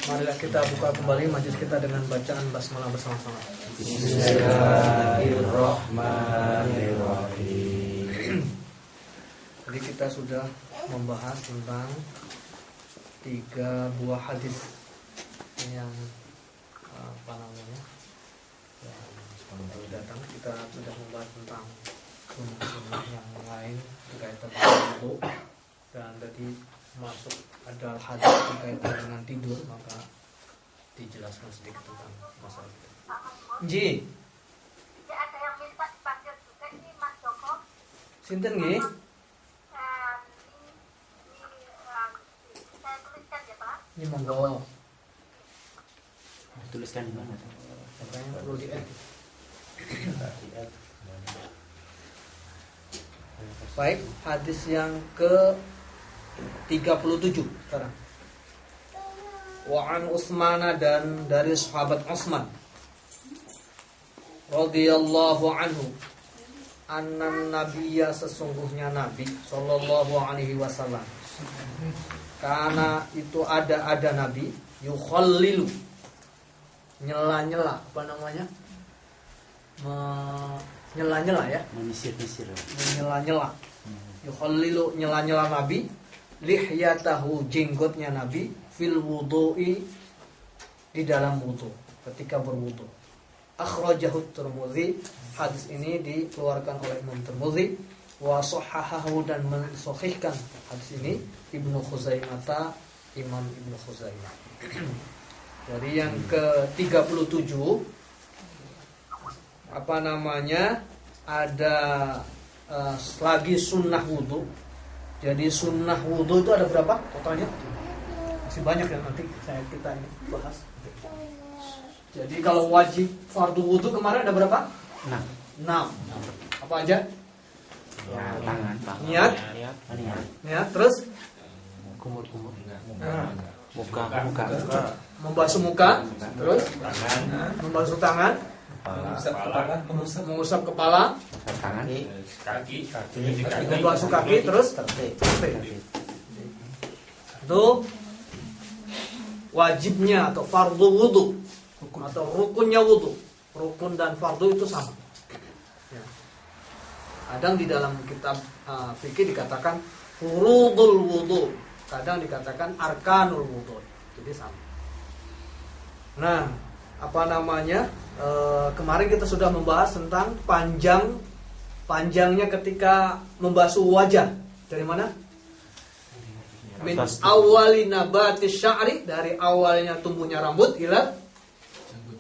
Marilah kita buka kembali majlis kita dengan bacaan basmalah bersama-sama. Bismillahirrahmanirrahim. Jadi kita sudah membahas tentang 3 buah hadis yang yang datang. Kita sudah membahas tentang sunnah yang lain berkaitan dengan wudu, dan tadi masuk ada hadis berkaitan dengan tidur, maka dijelaskan sedikit tentang masalah itu. Ji. Ada yang minta dipanggil juga ini Mas Joko. Sinten nggih? Saya tuliskan ya Pak. Ini monggo. Tuliskan di mana? Makanya perlu di-add. Baik, hadis yang ke 37 sekarang. Wa an Utsman, dan dari sahabat Utsman radhiyallahu anhu, annan nabiyya, sesungguhnya Nabi sallallahu alaihi wasallam, karena itu ada Nabi yukhallilu, nyela-nyela, apa namanya? Nyela-nyela ya, menyisir-nyisir. Nyela-nyela. Yukhallilu, nyela-nyela Nabi, lihyatahu, jenggotnya Nabi, fil wudu'i, di dalam wudu, ketika berwudu. Akhrajahu Tirmidzi, hadis ini dikeluarkan oleh Imam Tirmidzi, wa sahhahahu, dan mensahihkan hadis ini Ibnu Khuzaimah, Imam Ibnu Khuzaimah. Dari yang ke-37 apa namanya, ada lagi sunnah wudu. Jadi sunnah wudu itu ada berapa totalnya? Masih banyak ya, nanti kita ini bahas. Jadi kalau wajib fardu wudu kemarin ada berapa? 6. Apa aja? Ya, tangan. Niat. Terus Kumur. Muka. membasuh muka. Terus membasuh tangan. Mengusap kepala. Kaki. Membasuh kaki. Terus itu wajibnya atau fardu wudu atau rukunnya wudu. Rukun dan fardu itu sama ya. Kadang di dalam kitab fikih dikatakan furudul wudu, kadang dikatakan arkanul wudu, jadi sama. Nah, apa namanya, kemarin kita sudah membahas tentang panjangnya ketika membasuh wajah. Dari mana? Min awali nabati sya'ri, dari awalnya tumbuhnya rambut, ila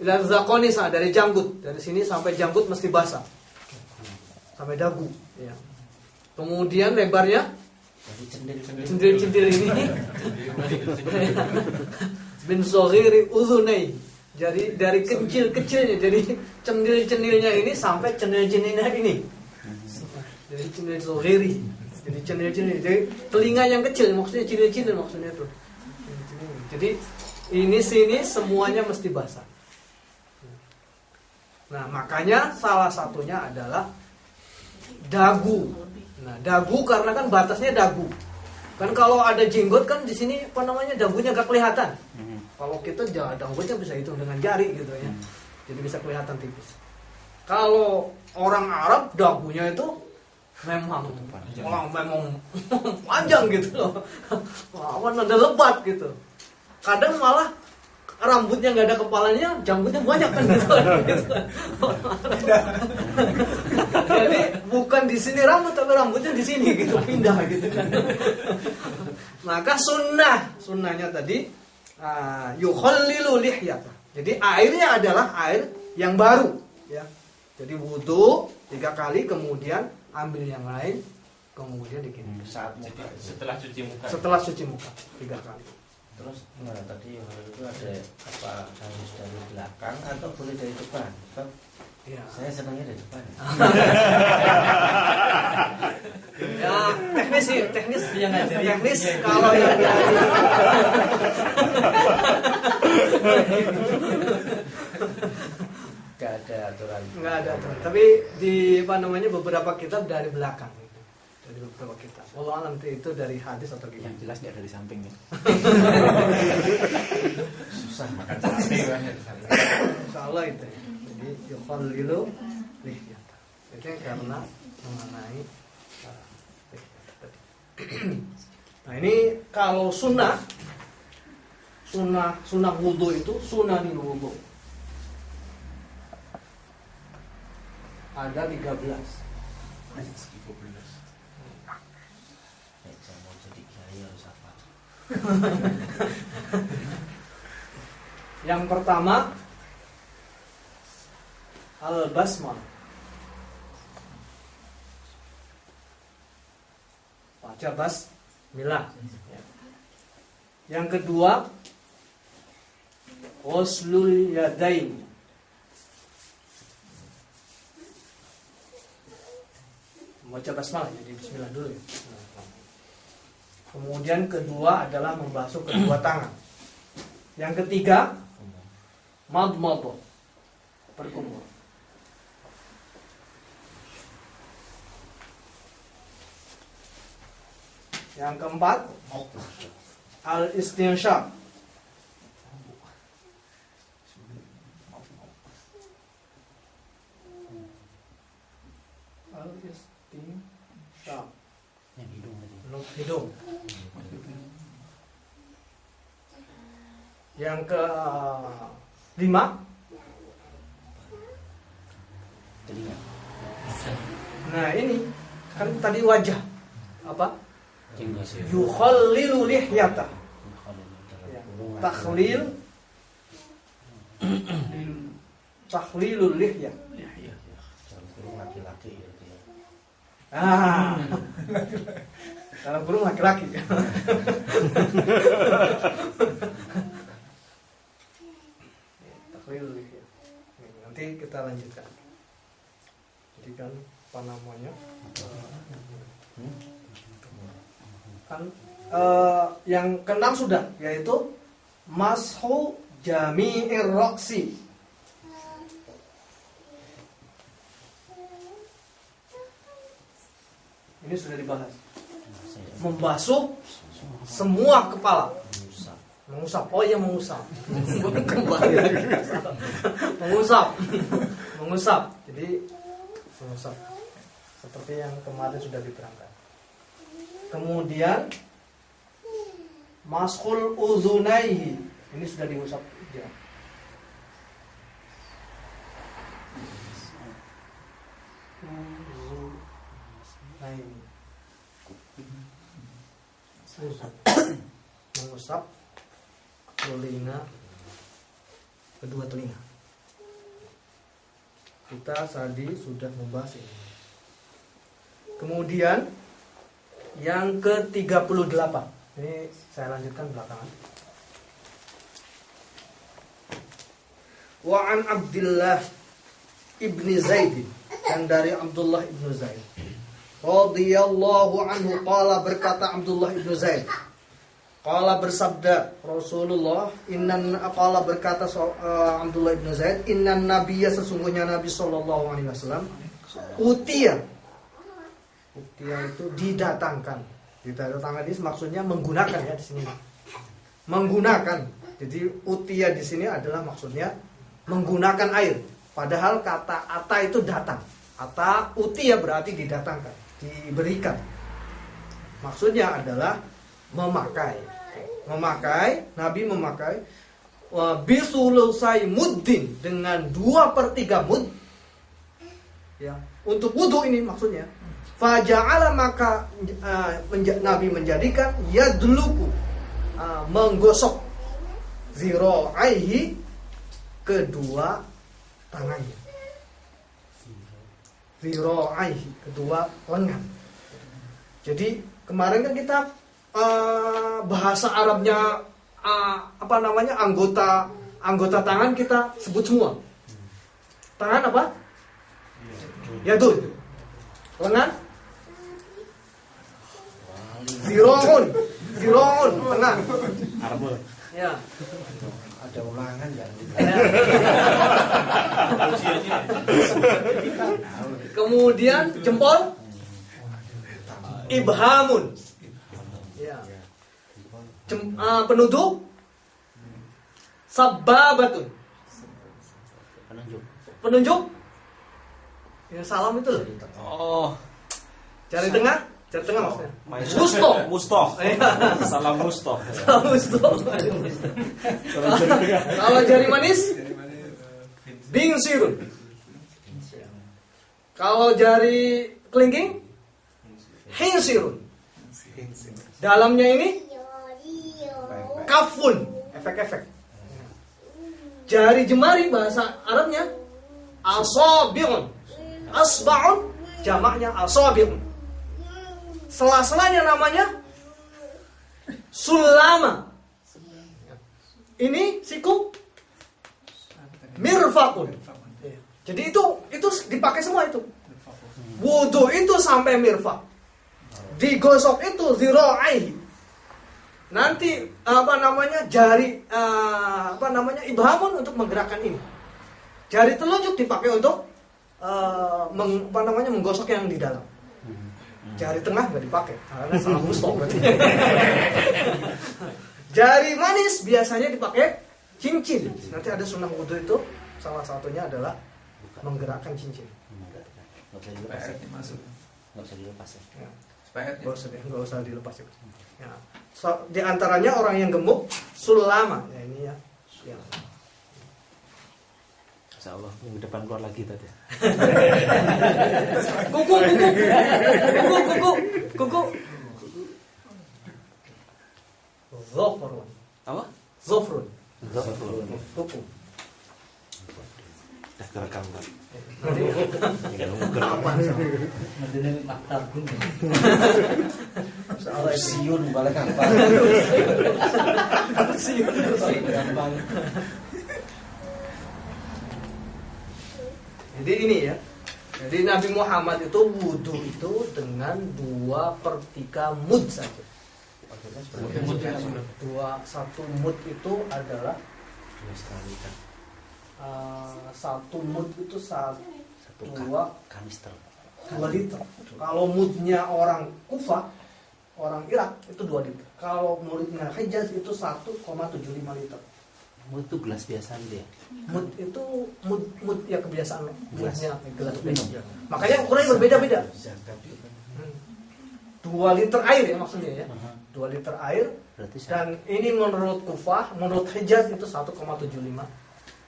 zaqonis, dari janggut. Dari sini sampai janggut mesti basah, sampai dagu ya. Kemudian lebarnya centil ini bin soghiri udhunai, jadi dari kecilnya, jadi cendil-cendilnya ini sampai cendil-cendilnya ini, jadi cendil soghiri, jadi cendil-cendil, jadi telinga yang kecil, maksudnya cendil-cendil maksudnya itu. Jadi ini sini semuanya mesti basah. Nah, makanya salah satunya adalah dagu. Nah, dagu karena kan batasnya dagu. Kan kalau ada jenggot kan di sini apa namanya, dagunya gak kelihatan. Kalau kita dagunya bisa hitung dengan jari gitu ya. Jadi bisa kelihatan tipis. Kalau orang Arab dagunya itu memang panjang gitu loh. Ada lebat gitu. Kadang malah rambutnya nggak ada kepalanya, janggutnya banyak kan gitu. Jadi bukan di sini rambut, tapi rambutnya di sini gitu, pindah gitu kan. Maka sunnahnya tadi yukhallilu lihyata. Jadi airnya adalah air yang baru ya. Jadi wudu 3 kali, kemudian ambil yang lain, kemudian dikirim. Setelah cuci muka 3 kali. Terus tadi itu ada apa, harus dari belakang atau boleh dari depan? Kan ya. Saya senangnya dari depan. Ya, teknis kalau yang Gak ada aturan. Tapi di beberapa kitab dari belakang gitu. Dari kalau kita. Allah alam itu dari hadis atau gimana? Yang jelas dia dari samping ya. Susah makan Insyaallah itu. Jadi yukhallilu lihyata. Itu karena mengenai nah ini kalau sunnah wudu itu sunanil wudu ada 13. Saya mau jadi kiai harus apa? Yang pertama al-basmalah. Baca basmilah. Yang kedua ghuslul yadain. Baca basmalah jadi bismillah dulu ya. Kemudian kedua adalah membasuh kedua tangan. Yang ketiga madmadah, berkumur. Yang keempat al-istinsyaq. Al-istinsyaq. Yang hidung tadi. Hidung. Yang ke-5 Telinga. nah ini kan tadi wajah apa? Jenggot. Yukhallilu lihyata. Ya. Takhlilul lihyah. Dalam kurung laki-laki gitu ya. Dalam kurung laki-laki. Takhlilul lihyah. Nanti kita lanjutkan. Jadi kan apa namanya? Kan yang keenam sudah, yaitu mashu jami'ir ra'si. Ini sudah dibahas. Membasuh semua kepala. Mengusap. Oh iya mengusap. Kembali lagi. Mengusap. Jadi mengusap. Seperti yang kemarin sudah diterangkan. Kemudian mashul uzunaihi. Ini sudah diusap ya. Mengusap telinga, kedua telinga. Kita tadi sudah membahas ini. Kemudian yang ke-38. Ini saya lanjutkan belakangan. Wa an Abdullah ibni Zaid, dan dari Abdullah ibnu Zaid radhiyallahu anhu qala, berkata Abdullah ibnu Zaid, qala bersabda Rasulullah, qala berkata Abdullah ibnu Zaid, innan nabiyya, sesungguhnya Nabi sallallahu alaihi wasallam, utiya itu didatangkan. Didatangkan ini maksudnya menggunakan ya di sini. Menggunakan. Jadi utiya di sini adalah maksudnya menggunakan air. Padahal kata ata itu datang. Ata utiya berarti didatangkan, diberikan. Maksudnya adalah memakai. Nabi memakai bisulusai muddin, dengan 2/3 mud. Ya, untuk wudu ini maksudnya. Faja'ala, maka Nabi menjadikan yadluku, menggosok zira'aihi, kedua tangannya. Zira'aihi, kedua lengan. Jadi kemarin kan kita bahasa Arabnya anggota tangan kita sebut semua. Tangan apa? Yadun. Lengan? Zira'un, tangan. Arbol. Ya. Ada ulangan ya. Kemudian jempol. ibhamun. Ya. Penuduh sababatun. Penunjuk. Ya salam itu loh. Oh, Jari tengah maksudnya. Mustoh. Salam mustoh. Salam mustoh. Kalau jari manis, bingsirun. Kalau jari kelingking, hinsirun. Dalamnya ini kafun, efek-efek. Jari jemari bahasa Arabnya asabi'un. Asba'un jamaknya asabi'un. Sela-selanya namanya sulama. Ini siku mirfaqun. Jadi itu dipakai semua itu. Wudu itu sampai mirfaq. Digosok itu zira'aihi. Nanti jari ibhamun untuk menggerakkan ini. Jari telunjuk dipakai untuk menggosok yang di dalam. Jari tengah nggak dipakai karena salah mustoh. Jari manis biasanya dipakai cincin. Nanti ada sunnah wudu itu salah satunya adalah menggerakkan cincin. Nggak usah dilepas ya. Nggak usah dilepas ya. Ya. Di antaranya orang yang gemuk sulama. Ya ini ya. Insya Allah minggu depan keluar lagi tadi. Kuku. Zofrun. Apa? Zofrun. Kuku. Dah kerekam kan? Apa? Madene maktab pun. Soalnya Siun balik apa? siun. Gampang. Jadi ini ya. Jadi Nabi Muhammad itu wudu itu dengan 2/3 mud saja. Satu mud itu adalah 1 mud itu 2 kanister. 2 liter. Kalau mudnya orang Kufah, orang Irak itu 2 liter. Kalau mudnya Hijaz itu 1,75 liter. Mud itu gelas biasa dia. Mud itu mud ya kebiasaan mudnya gelas minum. Makanya ukurannya berbeda-beda. 2 liter air ya maksudnya ya. 2 liter air. Dan ini menurut Kufah, menurut Hijaz itu 1,75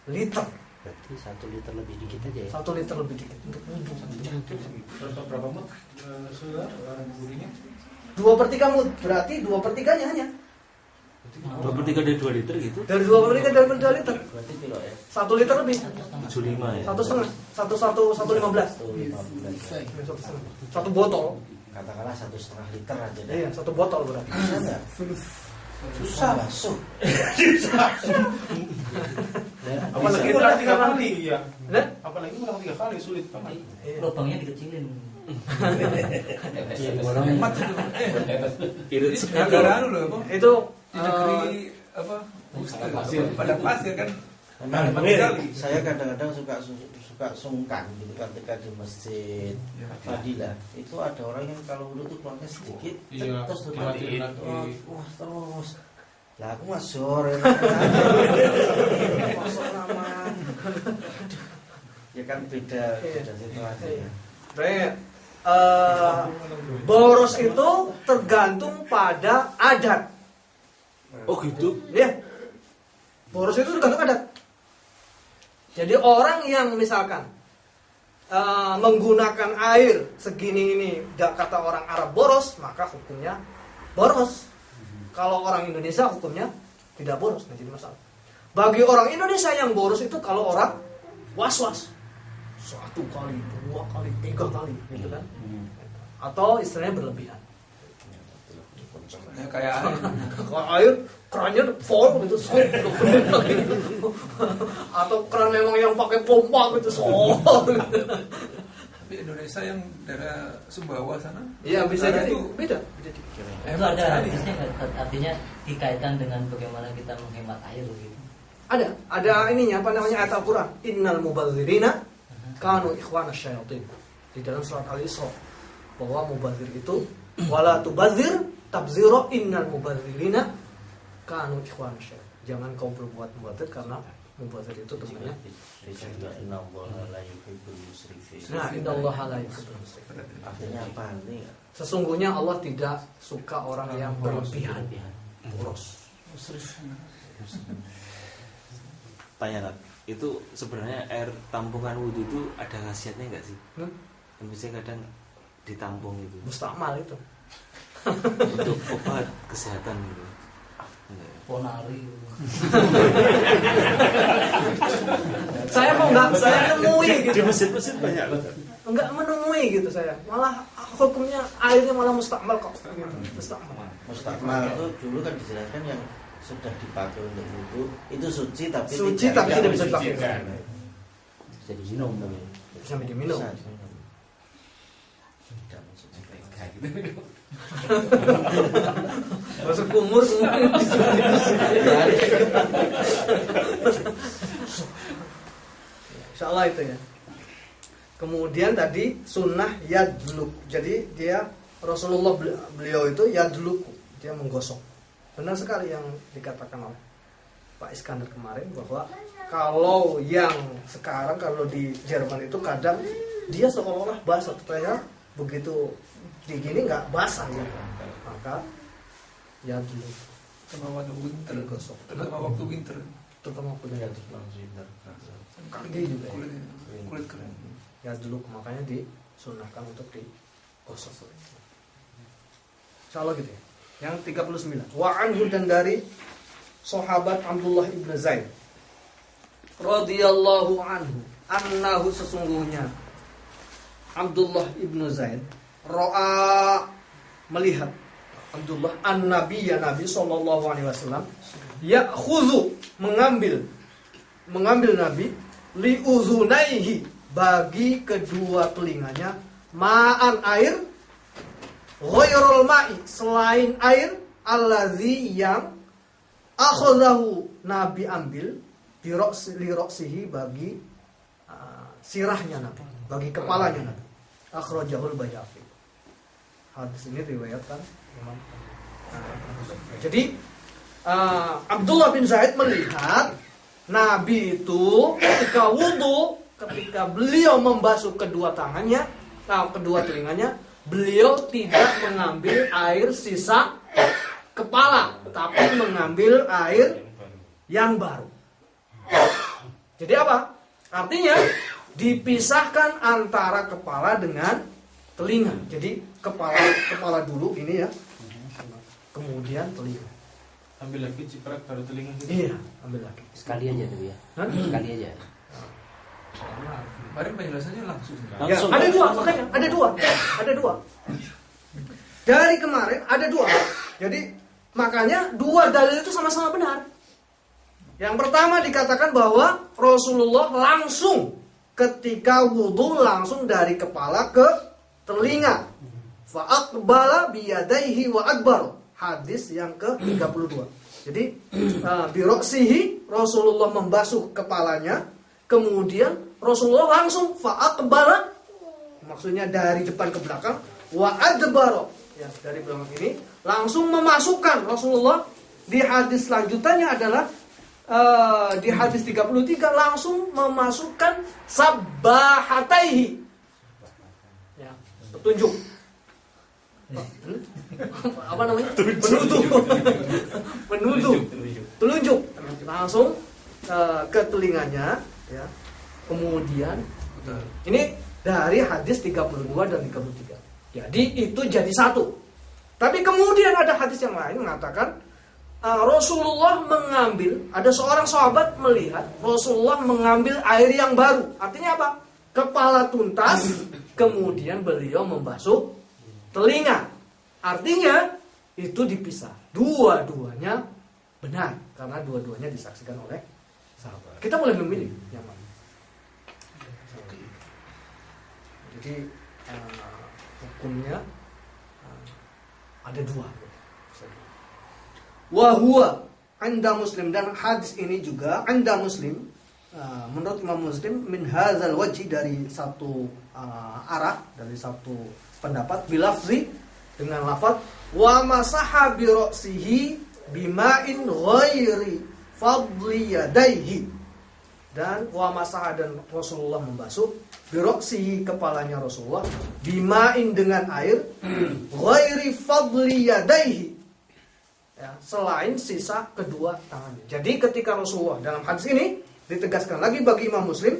liter. Berarti 1 liter lebih dikit aja ya. 1 liter lebih dikit untuk wudhu. Berapa mut? Sudah burinya? 2/3 mud, berarti 2/3-nya hanya 2/3 dari 2 liter gitu. dari 2/3 dari 2 liter. Berarti kilo ya? 1 liter lebih. 75 ya. 1,15. 1,15. 1 botol. Katakanlah 1,5 liter aja deh. Iya, 1 botol berarti. Bisa nggak? Susah basuh. Apalagi Bisa. ulang 3 kali ya. Nah, Apalagi ulang 3 kali sulit banget. Lubangnya dikecilin. Irit sekali. Negara loh apa? itu Di negeri apa? Pasir. Pada pasir kan. Memang Hebat sekali. saya kadang-kadang suka sungkan gitu kan ketika di masjid Fadilah itu ada orang yang kalau wudhu tuh keluarnya sedikit Iya, terus dimatiin terus lagi. wah terus lah aku mah sore masuk nama ya kan beda situasi ya. Boros itu tergantung pada adat. Oh gitu. Ya. Boros itu tergantung adat. Jadi orang yang misalkan menggunakan air segini ini, kata orang Arab boros, maka hukumnya boros. Kalau orang Indonesia hukumnya tidak boros, tidak jadi masalah. Bagi orang Indonesia yang boros itu kalau orang was-was 1 kali, 2 kali, 3 kali, gitu kan? Atau istilahnya berlebihan. Ya, kayak air. Kalau air kerannya full gitu, atau keran memang yang pakai pompa gitu, Tapi Indonesia yang daerah Sumbawa sana. Iya bisa Sana jadi itu beda. Itu ada hadisnya nggak? Artinya dikaitkan dengan bagaimana kita menghemat air gitu. Ada ininya apa namanya ayat Al-Qur'an, innal mubadzirina kanu ikhwana syayatin. Di dalam surat Al-Isra bahwa mubadzir itu Wala tubadzir tabzira innal mubadzirina kanu ikhwan syaitan. Jangan kau berbuat mubadzir karena mubadzir itu temannya. Nah, innallaha la yuhibbul musrifin. Artinya apa nih? Sesungguhnya Allah tidak suka orang yang berlebihan. Boros. Tanya Nat, itu sebenarnya air tampungan wudhu itu ada khasiatnya nggak sih? Misalnya kadang ditampung itu Mustakmal itu. untuk obat kesehatan gitu. Ponari. Saya mau nggak saya nemui Di gitu. mesin-mesin banyak loh. Enggak menemui gitu saya. Malah hukumnya airnya malah mustakmal kok gitu. Mustakmal. Mustakmal itu dulu kan dijelaskan yang sudah dipakai untuk wudhu itu suci tapi Tidak bisa dipakai. Bisa diminum tapi. Bisa diminum. Bisa diminum. Tidak mensucikan gitu. Masuk kumur semua. Insyaallah itu ya. Kemudian tadi sunnah yadluk. Jadi dia Rasulullah beliau itu yadluk, dia menggosok. Benar sekali yang dikatakan oleh Pak Iskandar kemarin bahwa kalau yang sekarang kalau di Jerman itu kadang dia seolah-olah basah, ternyata begitu digini nggak basah ya. Maka yadluk Terutama waktu winter. digosok. Terutama waktu winter. Terutama kulit kaki juga ya. Kulit keren. Yadluk makanya disunahkan untuk digosok. Insyaallah gitu ya. Yang 39. Wa anhu dan dari sahabat Abdullah ibn Zaid radhiyallahu anhu annahu sesungguhnya Abdullah ibn Zaid ra'a melihat Abdullah an-nabiyya Nabi sallallahu alaihi wasallam ya'khudhu mengambil Nabi li uzunaihi bagi kedua telinganya ma'an air ghairul ma'i selain air allazi yang akhadahu Nabi ambil liroksihi bagi sirahnya Nabi, bagi kepalanya Nabi. Akhrajahul Baihaqi. Hadis ini riwayatkan Imam. Jadi Abdullah bin Zaid melihat Nabi itu ketika wudu, ketika beliau membasuh kedua tangannya, kedua telinganya, beliau tidak mengambil air sisa kepala, tapi mengambil air yang baru. Jadi apa? Artinya dipisahkan antara kepala dengan telinga. Jadi kepala dulu ini ya, kemudian telinga. Ambil lagi ciprat baru telinga gitu. Iya, ambil lagi. Sekali aja tuh ya. Hah? Sekali aja. Kemarin penjelasannya langsung. Ya, ada dua, makanya ada dua. Dari kemarin ada dua. Jadi makanya dua dalil itu sama-sama benar. Yang pertama dikatakan bahwa Rasulullah langsung ketika wudhu langsung dari kepala ke telinga. Fa aqbala biyadaihi wa adbar. Hadis yang ke-32. Jadi biroksihi Rasulullah membasuh kepalanya, kemudian Rasulullah langsung fa aqbala, maksudnya dari depan ke belakang, wa adbar. Ya, dari belakang ini langsung memasukkan Rasulullah. Di hadis selanjutnya adalah di hadis 33 langsung memasukkan sabbahataihi. Ya, petunjuk. Apa namanya? Telunjuk. Langsung ke telinganya ya. Kemudian ini dari hadis 32 dan 33. Jadi itu jadi satu. Tapi kemudian ada hadis yang lain mengatakan Rasulullah mengambil, ada seorang sahabat melihat Rasulullah mengambil air yang baru. Artinya apa? Kepala tuntas, kemudian beliau membasuh telinga. Artinya itu dipisah. Dua-duanya benar karena dua-duanya disaksikan oleh sahabat. Kita boleh memilih yang mana. Jadi hukumnya ada dua. Wahua anda Muslim, dan hadis ini juga anda Muslim menurut Imam Muslim min hadzal wajhi, dari satu arah, dari satu pendapat, bilafzi dengan lafaz wa masaha bi ra'sihi bima'in ghairi fadli yadaihi, dan wa masaha, dan Rasulullah membasuh bi ra'sihi, kepalanya Rasulullah, bima'in dengan air, ghairi fadli yadaihi, ya, selain sisa kedua tangannya. Jadi ketika Rasulullah, dalam hadis ini ditegaskan lagi bagi Imam Muslim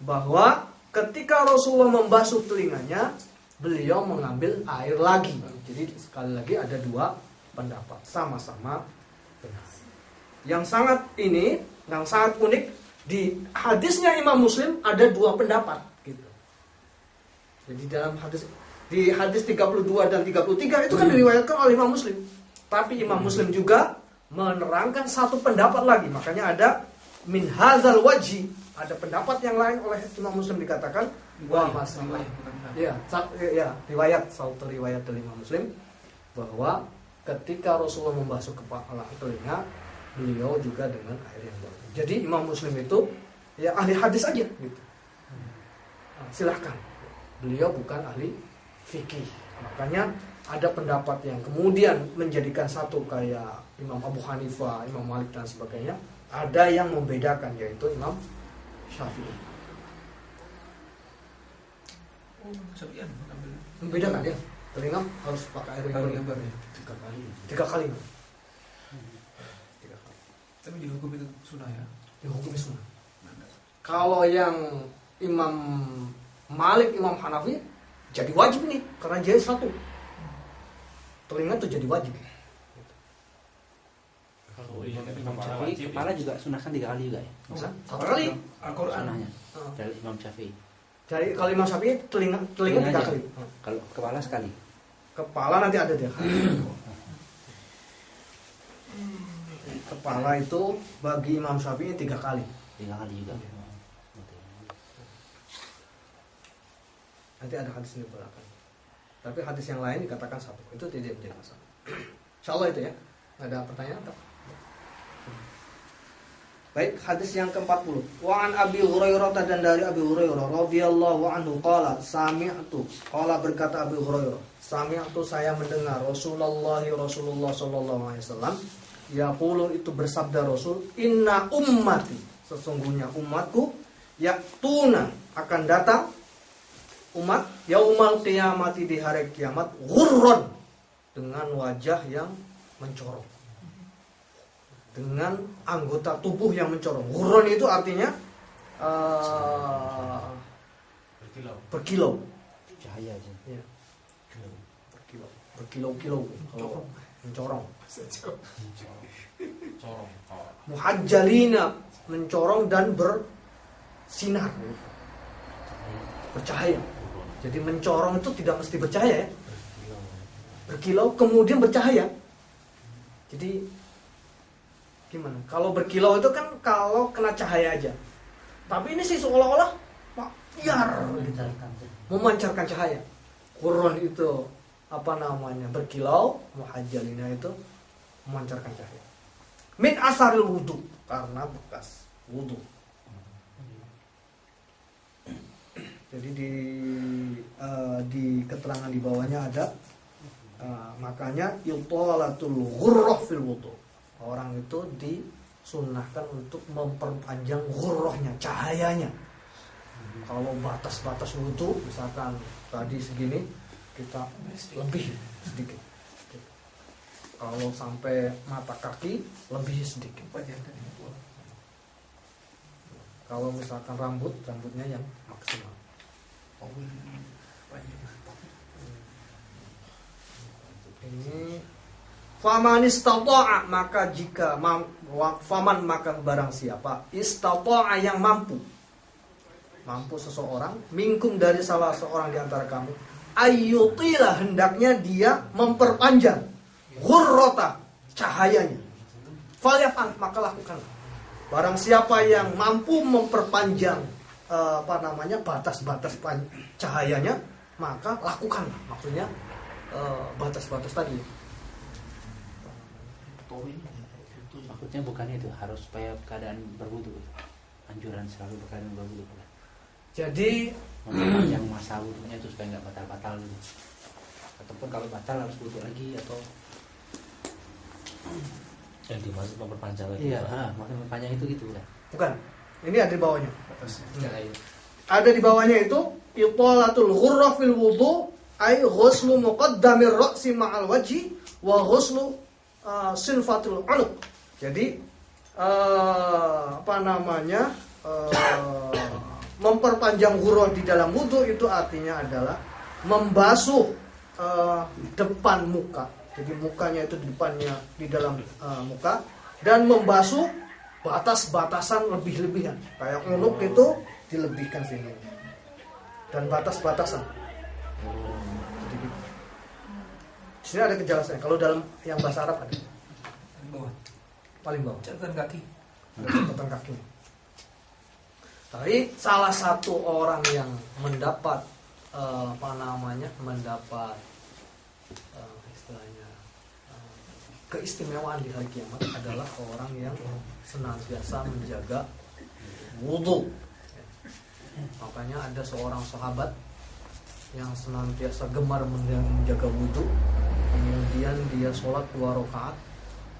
bahwa ketika Rasulullah membasuh telinganya, beliau mengambil air lagi. Jadi sekali lagi ada dua pendapat, sama-sama benar. Yang sangat unik di hadisnya Imam Muslim ada dua pendapat gitu. Jadi dalam di hadis 32 dan 33 itu kan diriwayatkan oleh Imam Muslim. Tapi Imam Muslim juga menerangkan satu pendapat lagi. Makanya ada min hadzal wajhi, ada pendapat yang lain oleh Imam Muslim, dikatakan bahwa riwayat dari Imam Muslim bahwa ketika Rasulullah membasuh kepala telinga, beliau juga dengan air yang baru. Jadi Imam Muslim itu ya ahli hadis aja gitu. Silahkan, beliau bukan ahli fikih. Makanya ada pendapat yang kemudian menjadikan satu kayak Imam Abu Hanifah, Imam Malik dan sebagainya. Ada yang membedakan, yaitu Imam Syafi'i. Syafi'i Membedakan ya, telinga harus pakai air yang baru. 3 kali. Tapi di hukum itu sunnah ya. Di hukum sunnah. Kalau yang Imam Malik, Imam Hanafi jadi wajib nih, karena jadi satu. Telinga itu jadi wajib. Imam Syafi'i kepala juga sunahkan 3 kali juga ya? Bisa? 1 kali. Al-Quran. Sunahnya dari Imam Syafi'i. Jadi kalau Imam Syafi'i telinga 3 kali. Kalau kepala sekali. Kepala nanti ada dia. Kepala itu bagi Imam Syafi'i 3 kali. 3 kali juga. Nanti ada hadis ini belakang. Tapi hadis yang lain dikatakan 1. Itu tidak menjadi masalah. Insyaallah itu ya. Ada pertanyaan atau? Baik, hadis yang ke-40. Wa an Abi Hurairah, dan dari Abi Hurairah radhiyallahu anhu qala berkata Abi Hurairah, sami'tu, saya mendengar Rasulullah sallallahu alaihi wasallam yaqulu, itu bersabda Rasul, inna ummati, sesungguhnya umatku, yaktuna, akan datang umat yaumal qiyamati, di hari kiamat, ghurran, dengan wajah yang mencorong, dengan anggota tubuh yang mencorong. Ghurran itu artinya berkilau. Cahaya aja. Ya. Berkilau-kilau kalau mencorong. Muhajjalina, mencorong dan bersinar, bercahaya. Jadi mencorong itu tidak mesti bercahaya ya. Berkilau kemudian bercahaya. Jadi gimana? Kalau berkilau itu kan kalau kena cahaya aja. Tapi ini sih seolah-olah biar memancarkan cahaya. Qur'an itu apa namanya? Berkilau, muhajjalina itu memancarkan cahaya. Min asaril wudu, karena bekas wudu. Jadi di keterangan di bawahnya ada makanya yutolatul ghurrah fil wudu. Orang itu disunnahkan untuk memperpanjang ghurrahnya, cahayanya. Kalau batas-batas wudu misalkan tadi segini, kita lebih sedikit. Kalau sampai mata kaki lebih sedikit. Kalau misalkan rambutnya yang maksimal. Ini faman istata'a, maka jika faman, maka barang siapa istata'a, yang mampu seseorang, minkum, dari salah seorang di antara kamu, ayyutila, hendaknya dia memperpanjang ghurrata, cahayanya, falyaf'al, maka lakukanlah. Barang siapa yang mampu memperpanjang batas-batas cahayanya, maka lakukanlah. Maksudnya batas-batas tadi. Maksudnya bukan itu, harus supaya keadaan berwudu. Anjuran selalu berkeadaan berwudu. Jadi memperpanjang masa wudunya itu supaya nggak batal-batal gitu. ataupun kalau batal harus wudu lagi atau yang dimaksud memperpanjang lagi. iya, maksudnya memperpanjang itu gitu kan. Bukan. Ini ada di bawahnya. Ya, iya. Ada di bawahnya itu italatul ghurra fil wudu ay ghuslu muqaddamir ra'si ma'al wajhi wa ghuslu sinfatul unuq. Jadi memperpanjang ghurra di dalam wudu itu artinya adalah membasuh depan muka. Jadi mukanya itu di depannya di dalam muka dan membasuh batas-batasan lebih-lebihan. Kayak unuk itu dilebihkan sini. Dan batas-batasan. Jadi gitu. Di sini ada kejelasannya. Kalau dalam yang bahasa Arab ada. Paling bawah. Paling bawah. Catatan kaki. Catatan kaki. Tapi salah satu orang yang mendapat mendapat istilahnya keistimewaan di hari kiamat adalah orang yang senantiasa menjaga wudu. Makanya ada seorang sahabat yang senantiasa gemar menjaga wudu, kemudian dia sholat 2 rakaat.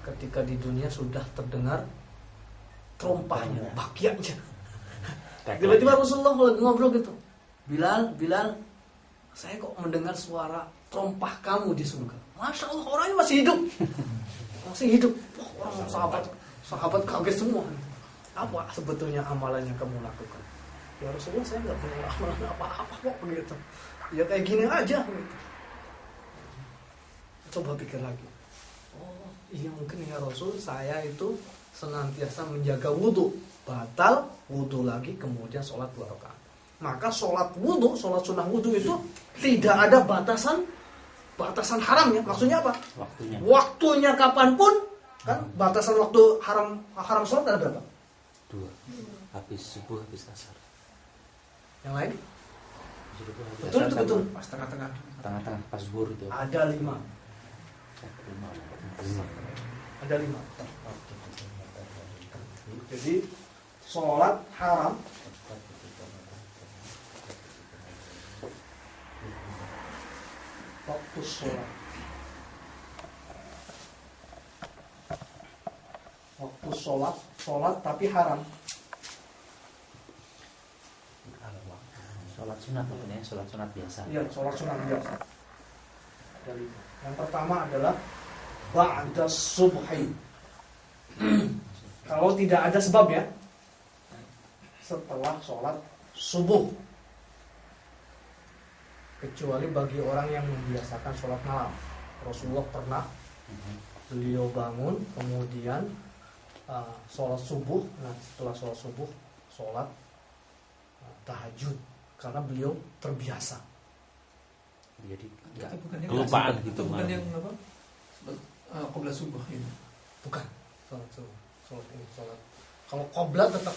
Ketika di dunia sudah terdengar trompahnya, bakiaknya. Tiba-tiba Rasulullah lagi ngobrol gitu, Bilal, saya kok mendengar suara trompah kamu di surga. Masya Allah, orangnya masih hidup. Wah, orang sahabat kaget semua. Apa sebetulnya amalan yang kamu lakukan? Ya Rasulullah, saya nggak punya amalan apa-apa kok begitu. Ya kayak gini aja gitu. Coba pikir lagi. Oh iya, mungkin ya Rasul, saya itu senantiasa menjaga wudu. Batal wudu lagi, kemudian sholat 2 rakaat. Maka sholat sunnah wudu itu tidak ada batasan haramnya. Maksudnya apa? Waktunya kapanpun, kan batasan waktu haram sholat ada berapa? 2. Habis subuh, habis asar. Yang lain? Betul. Pas tengah-tengah. Tengah-tengah pas zuhur itu. Ada 5. Ada 5. Jadi sholat haram waktu sholat tapi haram. Sholat sunat maksudnya, sholat sunat biasa. Iya, sholat sunat biasa. Yang pertama adalah ba'da subhi. Kalau tidak ada sebabnya, setelah sholat subuh. Kecuali bagi orang yang membiasakan sholat malam. Rasulullah pernah, beliau bangun, kemudian sholat subuh. Nah, setelah sholat subuh, sholat tahajud. Karena beliau terbiasa. Jadi kelupaan gitu. Bukan yang apa? Qobla subuh ini. Bukan sholat subuh. Sholat. Kalau qobla tetap